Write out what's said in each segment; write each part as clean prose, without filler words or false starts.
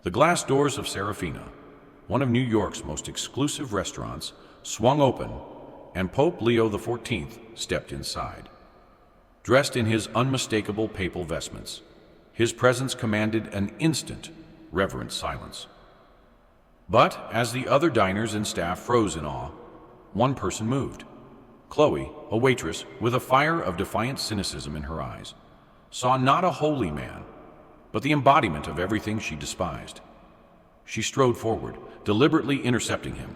The glass doors of Seraphina, one of New York's most exclusive restaurants, swung open, and Pope Leo the Fourteenth stepped inside. Dressed in his unmistakable papal vestments, his presence commanded an instant, reverent silence. But as the other diners and staff froze in awe, one person moved. Chloe, a waitress with a fire of defiant cynicism in her eyes, saw not a holy man, but the embodiment of everything she despised. She strode forward, deliberately intercepting him.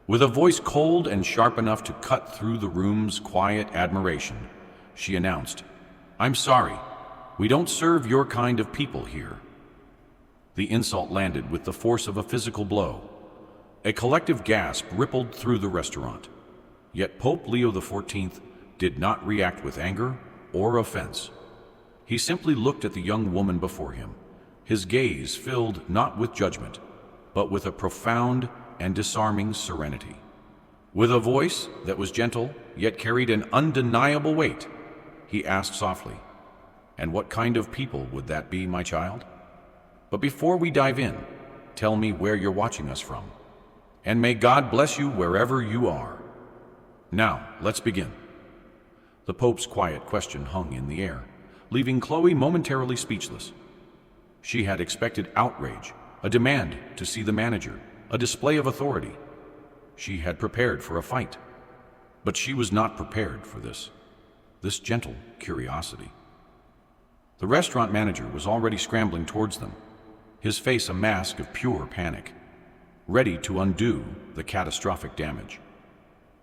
With a voice cold and sharp enough to cut through the room's quiet admiration, she announced, "I'm sorry, we don't serve your kind of people here." The insult landed with the force of a physical blow. A collective gasp rippled through the restaurant. Yet Pope Leo the Fourteenth did not react with anger or offense. He simply looked at the young woman before him, his gaze filled not with judgment, but with a profound and disarming serenity. With a voice that was gentle, yet carried an undeniable weight, he asked softly, "And what kind of people would that be, my child? But before we dive in, tell me where you're watching us from. And may God bless you wherever you are." Now, let's begin. The Pope's quiet question hung in the air, leaving Chloe momentarily speechless. She had expected outrage, a demand to see the manager, a display of authority. She had prepared for a fight. But she was not prepared for this gentle curiosity. The restaurant manager was already scrambling towards them, his face a mask of pure panic, ready to undo the catastrophic damage.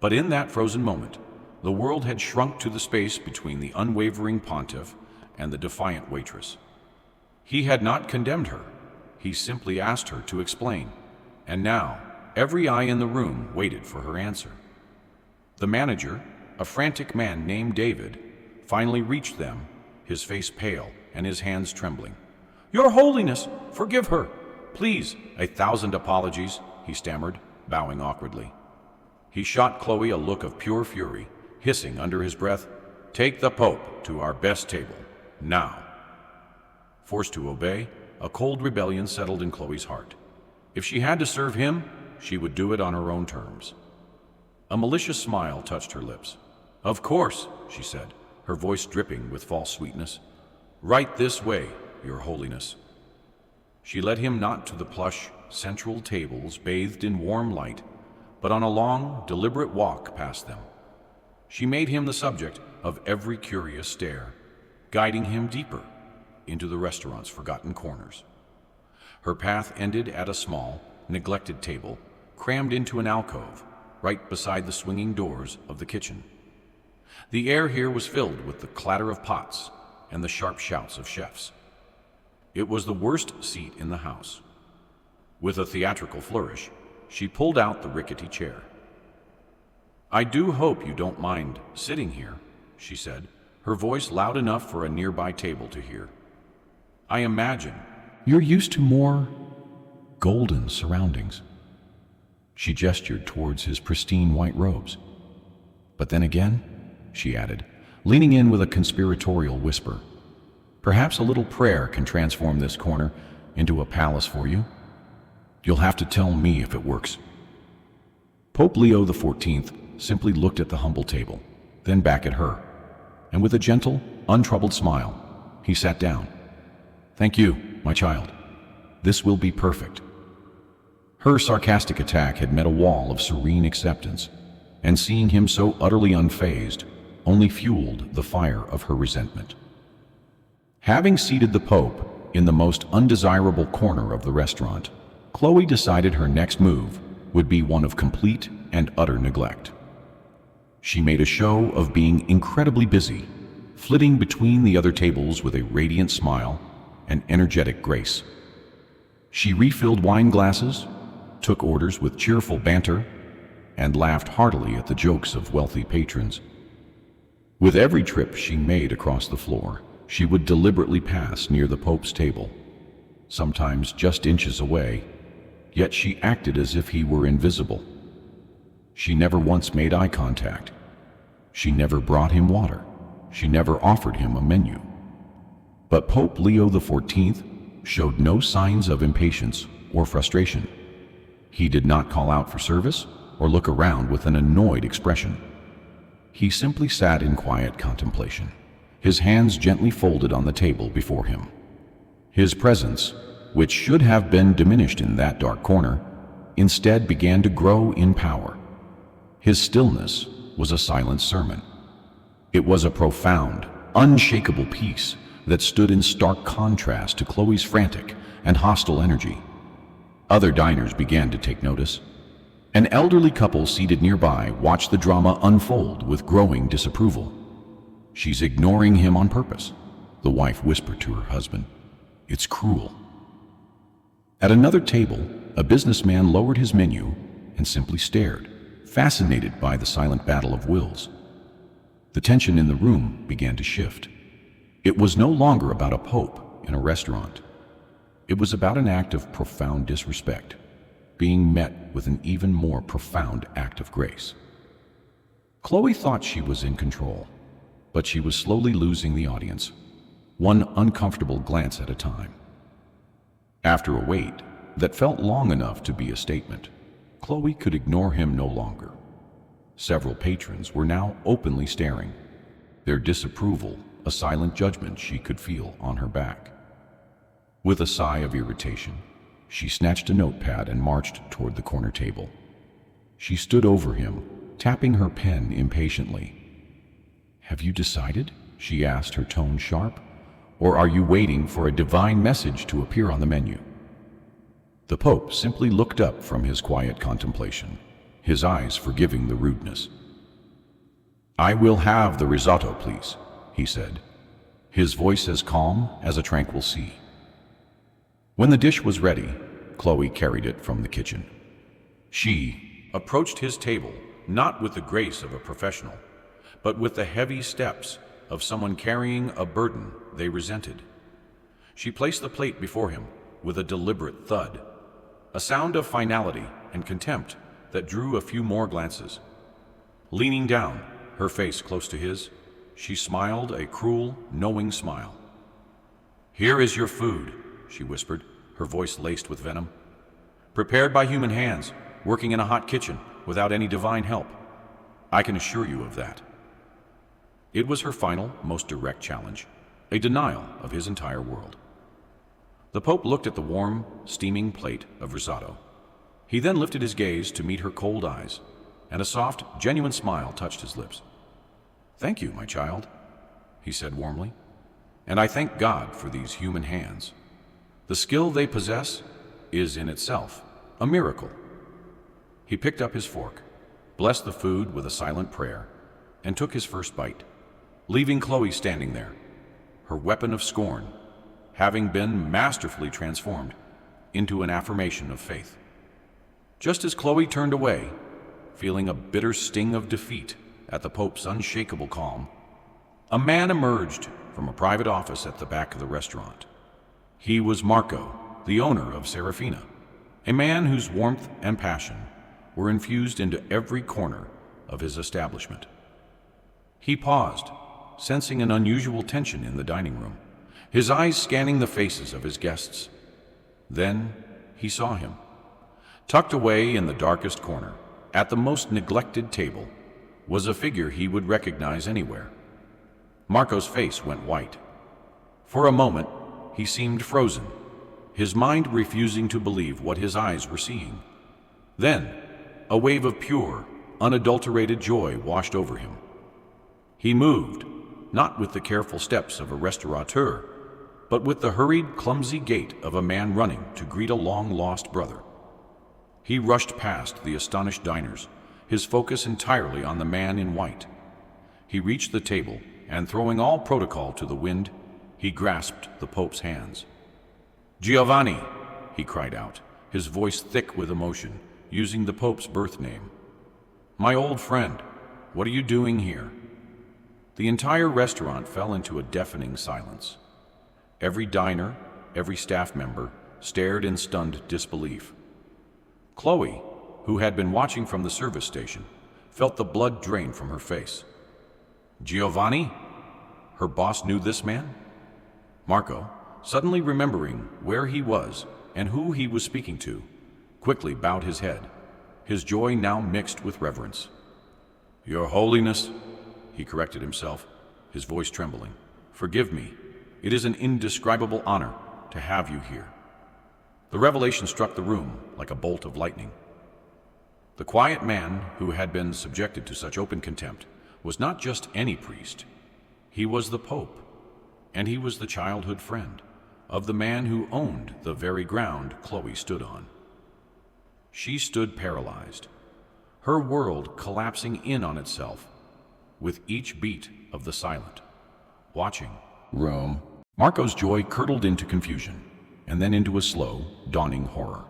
But in that frozen moment, the world had shrunk to the space between the unwavering pontiff and the defiant waitress. He had not condemned her, he simply asked her to explain, and now every eye in the room waited for her answer. The manager, a frantic man named David, finally reached them, his face pale and his hands trembling. "Your Holiness, forgive her, please." "1,000 apologies," he stammered, bowing awkwardly. He shot Chloe a look of pure fury, hissing under his breath, "Take the Pope to our best table, now." Forced to obey, a cold rebellion settled in Chloe's heart. If she had to serve him, she would do it on her own terms. A malicious smile touched her lips. "Of course," she said, her voice dripping with false sweetness. "Right this way, Your Holiness." She led him not to the plush, central tables bathed in warm light, but on a long, deliberate walk past them. She made him the subject of every curious stare, guiding him deeper into the restaurant's forgotten corners. Her path ended at a small, neglected table, crammed into an alcove, right beside the swinging doors of the kitchen. The air here was filled with the clatter of pots and the sharp shouts of chefs. It was the worst seat in the house. With a theatrical flourish, she pulled out the rickety chair. "I do hope you don't mind sitting here," she said, her voice loud enough for a nearby table to hear. "I imagine you're used to more golden surroundings." She gestured towards his pristine white robes. "But then again," she added, leaning in with a conspiratorial whisper, "perhaps a little prayer can transform this corner into a palace for you. You'll have to tell me if it works." Pope Leo the Fourteenth simply looked at the humble table, then back at her, and with a gentle, untroubled smile, he sat down. "Thank you, my child. This will be perfect." Her sarcastic attack had met a wall of serene acceptance, and seeing him so utterly unfazed only fueled the fire of her resentment. Having seated the Pope in the most undesirable corner of the restaurant, Chloe decided her next move would be one of complete and utter neglect. She made a show of being incredibly busy, flitting between the other tables with a radiant smile and energetic grace. She refilled wine glasses, took orders with cheerful banter, and laughed heartily at the jokes of wealthy patrons. With every trip she made across the floor, she would deliberately pass near the Pope's table, sometimes just inches away, yet she acted as if he were invisible. She never once made eye contact. She never brought him water. She never offered him a menu. But Pope Leo the 14th showed no signs of impatience or frustration. He did not call out for service or look around with an annoyed expression. He simply sat in quiet contemplation, his hands gently folded on the table before him. His presence, which should have been diminished in that dark corner, instead began to grow in power. His stillness was a silent sermon. It was a profound, unshakable peace that stood in stark contrast to Chloe's frantic and hostile energy. Other diners began to take notice. An elderly couple seated nearby watched the drama unfold with growing disapproval. "She's ignoring him on purpose," the wife whispered to her husband. "It's cruel." At another table, a businessman lowered his menu and simply stared, fascinated by the silent battle of wills. The tension in the room began to shift. It was no longer about a pope in a restaurant. It was about an act of profound disrespect, being met with an even more profound act of grace. Chloe thought she was in control, but she was slowly losing the audience, one uncomfortable glance at a time. After a wait that felt long enough to be a statement, Chloe could ignore him no longer. Several patrons were now openly staring, their disapproval a silent judgment she could feel on her back. With a sigh of irritation, she snatched a notepad and marched toward the corner table. She stood over him, tapping her pen impatiently. "Have you decided?" she asked, her tone sharp. "Or are you waiting for a divine message to appear on the menu?" The Pope simply looked up from his quiet contemplation, his eyes forgiving the rudeness. "I will have the risotto, please," he said, his voice as calm as a tranquil sea. When the dish was ready, Chloe carried it from the kitchen. She approached his table not with the grace of a professional, but with the heavy steps of someone carrying a burden they resented. She placed the plate before him with a deliberate thud, a sound of finality and contempt that drew a few more glances. Leaning down, her face close to his, she smiled a cruel, knowing smile. "Here is your food," she whispered, her voice laced with venom. "Prepared by human hands, working in a hot kitchen without any divine help. I can assure you of that." It was her final, most direct challenge, a denial of his entire world. The Pope looked at the warm, steaming plate of risotto. He then lifted his gaze to meet her cold eyes, and a soft, genuine smile touched his lips. "Thank you, my child," he said warmly, "and I thank God for these human hands. The skill they possess is in itself a miracle." He picked up his fork, blessed the food with a silent prayer, and took his first bite, leaving Chloe standing there, her weapon of scorn having been masterfully transformed into an affirmation of faith. Just as Chloe turned away, feeling a bitter sting of defeat at the Pope's unshakable calm, a man emerged from a private office at the back of the restaurant. He was Marco, the owner of Seraphina, a man whose warmth and passion were infused into every corner of his establishment. He paused, sensing an unusual tension in the dining room, his eyes scanning the faces of his guests. Then he saw him. Tucked away in the darkest corner, at the most neglected table, was a figure he would recognize anywhere. Marco's face went white. For a moment, he seemed frozen, his mind refusing to believe what his eyes were seeing. Then, a wave of pure, unadulterated joy washed over him. He moved, not with the careful steps of a restaurateur, but with the hurried, clumsy gait of a man running to greet a long-lost brother. He rushed past the astonished diners, his focus entirely on the man in white. He reached the table, and throwing all protocol to the wind, he grasped the Pope's hands. "Giovanni!" he cried out, his voice thick with emotion, using the Pope's birth name. "My old friend, what are you doing here?" The entire restaurant fell into a deafening silence. Every diner, every staff member, stared in stunned disbelief. Chloe, who had been watching from the service station, felt the blood drain from her face. Giovanni? Her boss knew this man? Marco, suddenly remembering where he was and who he was speaking to, quickly bowed his head, his joy now mixed with reverence. "Your Holiness," he corrected himself, his voice trembling, "forgive me. It is an indescribable honor to have you here." The revelation struck the room like a bolt of lightning. The quiet man who had been subjected to such open contempt was not just any priest. He was the Pope, and he was the childhood friend of the man who owned the very ground Chloe stood on. She stood paralyzed, her world collapsing in on itself with each beat of the silent, watching Rome. Marco's joy curdled into confusion, and then into a slow, dawning horror.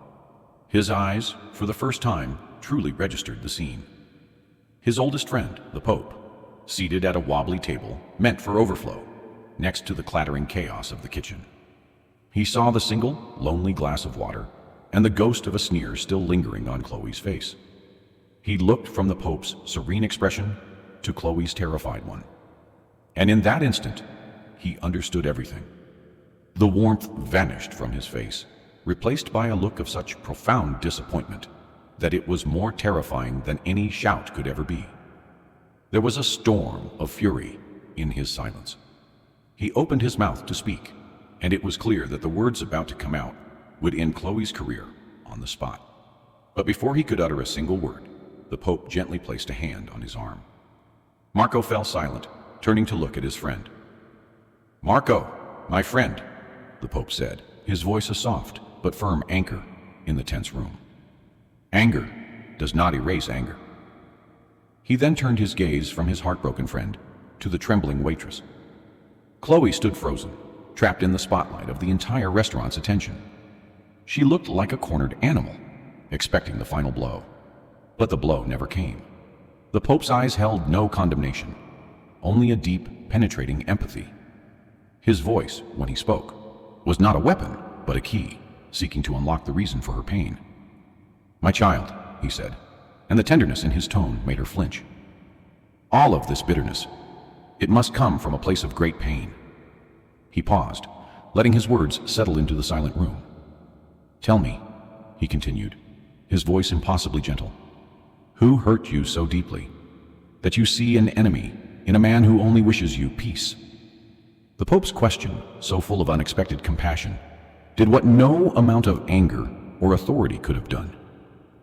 His eyes, for the first time, truly registered the scene. His oldest friend, the Pope, seated at a wobbly table meant for overflow, next to the clattering chaos of the kitchen. He saw the single, lonely glass of water, and the ghost of a sneer still lingering on Chloe's face. He looked from the Pope's serene expression to Chloe's terrified one. And in that instant, he understood everything. The warmth vanished from his face, replaced by a look of such profound disappointment that it was more terrifying than any shout could ever be. There was a storm of fury in his silence. He opened his mouth to speak, and it was clear that the words about to come out would end Chloe's career on the spot. But before he could utter a single word, the Pope gently placed a hand on his arm. Marco fell silent, turning to look at his friend. "Marco, my friend," the Pope said, his voice a soft but firm anchor in the tense room. "Anger does not erase anger." He then turned his gaze from his heartbroken friend to the trembling waitress. Chloe stood frozen, trapped in the spotlight of the entire restaurant's attention. She looked like a cornered animal, expecting the final blow. But the blow never came. The Pope's eyes held no condemnation, only a deep, penetrating empathy. His voice, when he spoke, was not a weapon, but a key, seeking to unlock the reason for her pain. "My child," he said, and the tenderness in his tone made her flinch. "All of this bitterness, it must come from a place of great pain." He paused, letting his words settle into the silent room. "Tell me," he continued, his voice impossibly gentle, "who hurt you so deeply that you see an enemy in a man who only wishes you peace?" The Pope's question, so full of unexpected compassion, did what no amount of anger or authority could have done.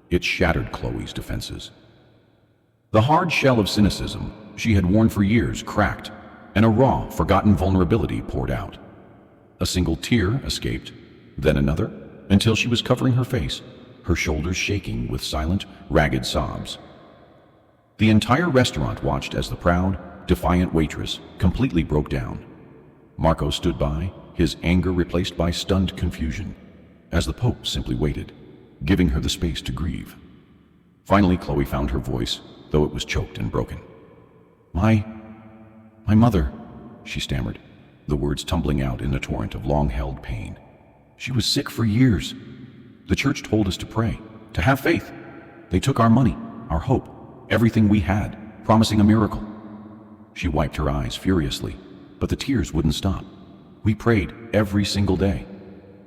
It shattered Chloe's defenses. The hard shell of cynicism she had worn for years cracked, and a raw, forgotten vulnerability poured out. A single tear escaped, then another, until she was covering her face, her shoulders shaking with silent, ragged sobs. The entire restaurant watched as the proud, defiant waitress completely broke down. Marco stood by, his anger replaced by stunned confusion, as the Pope simply waited, giving her the space to grieve. Finally, Chloe found her voice, though it was choked and broken. My mother," she stammered, the words tumbling out in a torrent of long-held pain. "She was sick for years. The church told us to pray, to have faith. They took our money, our hope, everything we had, promising a miracle." She wiped her eyes furiously, but the tears wouldn't stop. "We prayed every single day.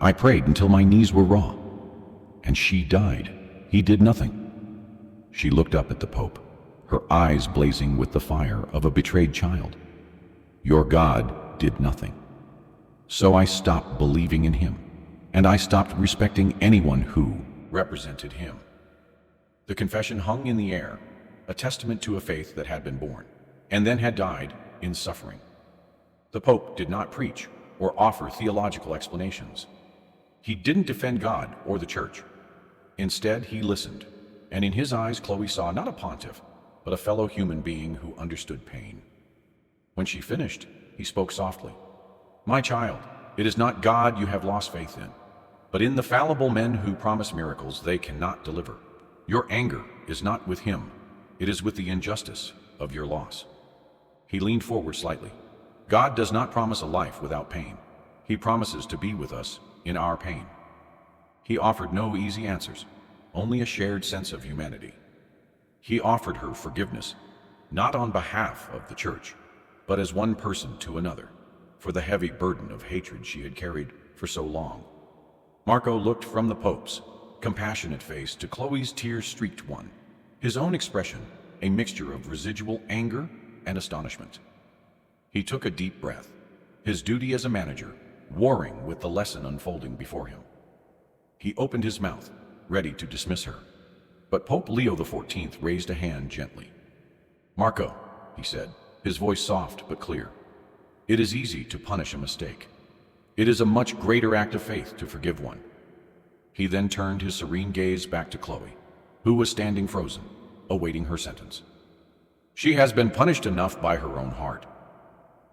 I prayed until my knees were raw. And she died. He did nothing." She looked up at the Pope, her eyes blazing with the fire of a betrayed child. "Your God did nothing. So I stopped believing in him, and I stopped respecting anyone who represented him." The confession hung in the air, a testament to a faith that had been born, and then had died in suffering. The Pope did not preach or offer theological explanations. He didn't defend God or the church. Instead, he listened, and in his eyes Chloe saw not a pontiff, but a fellow human being who understood pain. When she finished, he spoke softly. "My child, it is not God you have lost faith in, but in the fallible men who promise miracles they cannot deliver. Your anger is not with him, it is with the injustice of your loss." He leaned forward slightly. "God does not promise a life without pain. He promises to be with us in our pain." He offered no easy answers, only a shared sense of humanity. He offered her forgiveness, not on behalf of the church, but as one person to another, for the heavy burden of hatred she had carried for so long. Marco looked from the Pope's compassionate face to Chloe's tear-streaked one, his own expression a mixture of residual anger and astonishment. He took a deep breath, his duty as a manager warring with the lesson unfolding before him. He opened his mouth, ready to dismiss her, but Pope Leo the Fourteenth raised a hand gently. "Marco," he said, his voice soft but clear, "it is easy to punish a mistake. It is a much greater act of faith to forgive one." He then turned his serene gaze back to Chloe, who was standing frozen, awaiting her sentence. "She has been punished enough by her own heart."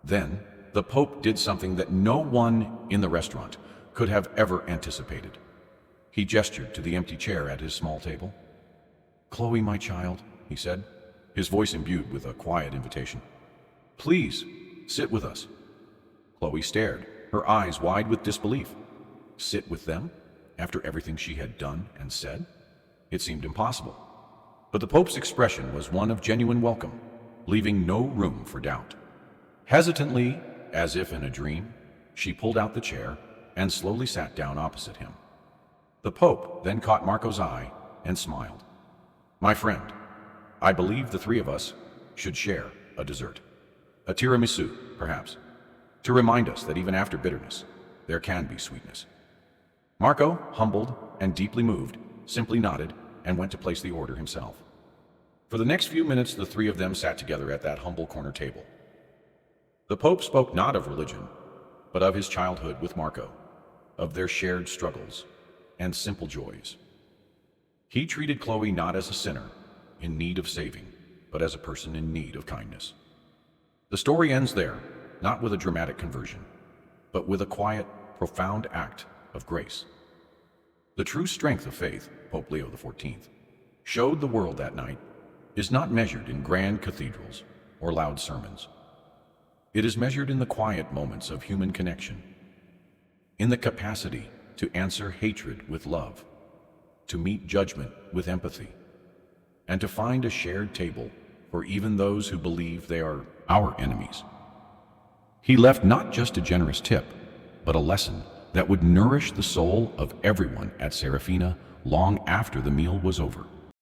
Then the Pope did something that no one in the restaurant could have ever anticipated. He gestured to the empty chair at his small table. "Chloe, my child," he said, his voice imbued with a quiet invitation, "please sit with us." Chloe stared, her eyes wide with disbelief. Sit with them? After everything she had done and said? It seemed impossible. But the Pope's expression was one of genuine welcome, leaving no room for doubt. Hesitantly, as if in a dream, she pulled out the chair and slowly sat down opposite him. The Pope then caught Marco's eye and smiled. "My friend, I believe the three of us should share a dessert. A tiramisu, perhaps, to remind us that even after bitterness, there can be sweetness." Marco, humbled and deeply moved, simply nodded and went to place the order himself. For the next few minutes, the three of them sat together at that humble corner table. The Pope spoke not of religion, but of his childhood with Marco, of their shared struggles and simple joys. He treated Chloe not as a sinner in need of saving, but as a person in need of kindness. The story ends there, not with a dramatic conversion, but with a quiet, profound act of grace. The true strength of faith, Pope Leo the Fourteenth showed the world that night, is not measured in grand cathedrals or loud sermons. It is measured in the quiet moments of human connection, in the capacity to answer hatred with love, to meet judgment with empathy, and to find a shared table for even those who believe they are our enemies. He left not just a generous tip, but a lesson that would nourish the soul of everyone at Seraphina long after the meal was over.